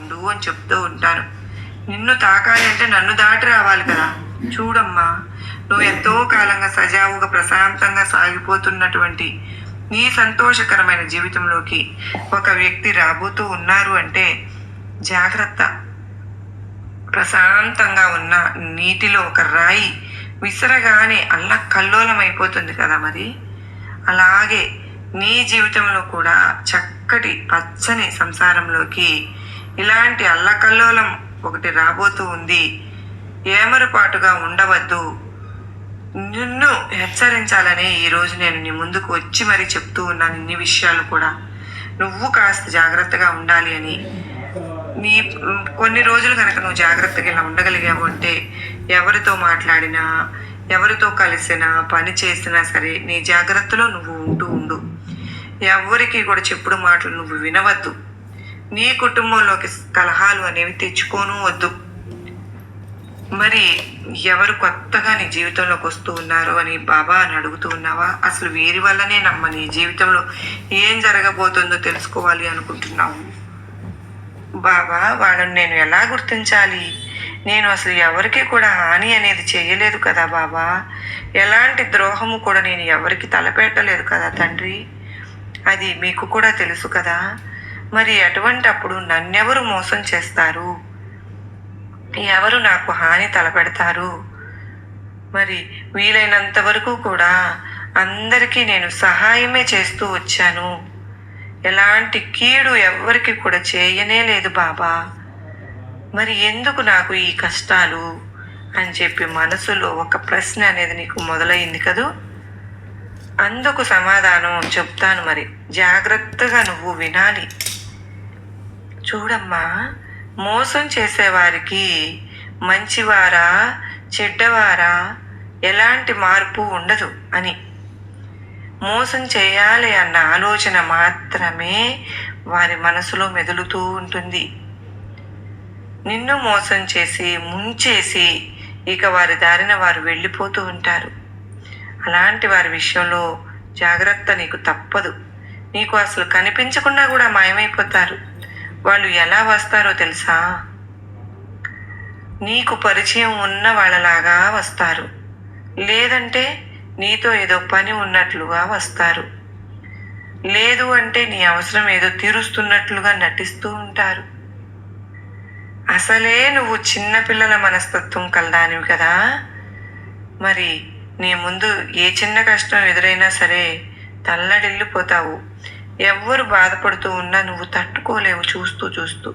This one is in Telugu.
ఉండు అని చెప్తూ ఉంటాను. నిన్ను తాకాలి అంటే నన్ను దాటి రావాలి కదా. చూడమ్మా, నువ్వు ఎంతో కాలంగా సజావుగా ప్రశాంతంగా సాగిపోతున్నటువంటి నీ సంతోషకరమైన జీవితంలోకి ఒక వ్యక్తి రాబోతూ ఉన్నారు అంటే జాగ్రత్త. ప్రశాంతంగా ఉన్న నీటిలో ఒక రాయి విసరగానే కల్లోలం అయిపోతుంది కదా. మరి అలాగే నీ జీవితంలో కూడా చక్కటి పచ్చని సంసారంలోకి ఇలాంటి అల్లకల్లోలం ఒకటి రాబోతూ ఉంది. ఏమరపాటుగా ఉండవద్దు. నిన్ను హెచ్చరించాలనే ఈరోజు నేను నీ ముందుకు వచ్చి మరీ చెప్తూ ఉన్నాను ఇన్ని విషయాలు కూడా. నువ్వు కాస్త జాగ్రత్తగా ఉండాలి అని. నీ కొన్ని రోజులు కనుక నువ్వు జాగ్రత్తగా ఇలా ఉండగలిగావు అంటే ఎవరితో మాట్లాడినా, ఎవరితో కలిసినా, పని చేసినా సరే నీ జాగ్రత్తలో నువ్వు ఉండు. ఎవరికి కూడా చెప్పుడు మాటలు నువ్వు వినవద్దు. నీ కుటుంబంలోకి కలహాలు అనేవి తెచ్చుకోను వద్దు. మరి ఎవరు కొత్తగా నీ జీవితంలోకి వస్తూ ఉన్నారో అని బాబా అని అడుగుతూ ఉన్నావా? అసలు వీరి వల్లనే నమ్మ నీ జీవితంలో ఏం జరగబోతుందో తెలుసుకోవాలి అనుకుంటున్నావు. బాబా, వాళ్ళని నేను ఎలా గుర్తించాలి? నేను అసలు ఎవరికి కూడా హాని అనేది చేయలేదు కదా బాబా. ఎలాంటి ద్రోహము కూడా నేను ఎవరికి తలపెట్టలేదు కదా తండ్రి. అది మీకు కూడా తెలుసు కదా. మరి అటువంటి అప్పుడు నన్నెవరు మోసం చేస్తారు? ఎవరు నాకు హాని తలపెడతారు? మరి వీలైనంత వరకు కూడా అందరికీ నేను సహాయమే చేస్తూ వచ్చాను. ఎలాంటి కీడు ఎవ్వరికి కూడా చేయనే లేదు బాబా. మరి ఎందుకు నాకు ఈ కష్టాలు అని చెప్పి మనసులో ఒక ప్రశ్న అనేది నీకు మొదలైంది కదూ. అందుకు సమాధానం చెప్తాను. మరి జాగ్రత్తగా నువ్వు వినాలి. చూడమ్మా, మోసం చేసేవారికి మంచివారా చెడ్డవారా ఎలాంటి మార్పు ఉండదు అని. మోసం చేయాలి అన్న ఆలోచన మాత్రమే వారి మనసులో మెదులుతూ ఉంటుంది. నిన్ను మోసం చేసి ముంచేసి ఇక వారి దారిన వారు వెళ్ళిపోతూ ఉంటారు. అలాంటి వారి విషయంలో జాగ్రత్త నీకు తప్పదు. నీకు అసలు కనిపించకుండా కూడా మాయమైపోతారు. వాళ్ళు ఎలా వస్తారో తెలుసా? నీకు పరిచయం ఉన్న వాళ్ళలాగా వస్తారు, లేదంటే నీతో ఏదో పని ఉన్నట్లుగా వస్తారు, లేదు అంటే నీ అవసరం ఏదో తీరుస్తున్నట్లుగా నటిస్తూ ఉంటారు. అసలే నువ్వు చిన్నపిల్లల మనస్తత్వం కలదానివి కదా. మరి నీ ముందు ఏ చిన్న కష్టం ఎదురైనా సరే తల్లడిల్లిపోతావు. ఎవ్వరు బాధపడుతూ ఉన్నా నువ్వు తట్టుకోలేవు చూస్తూ.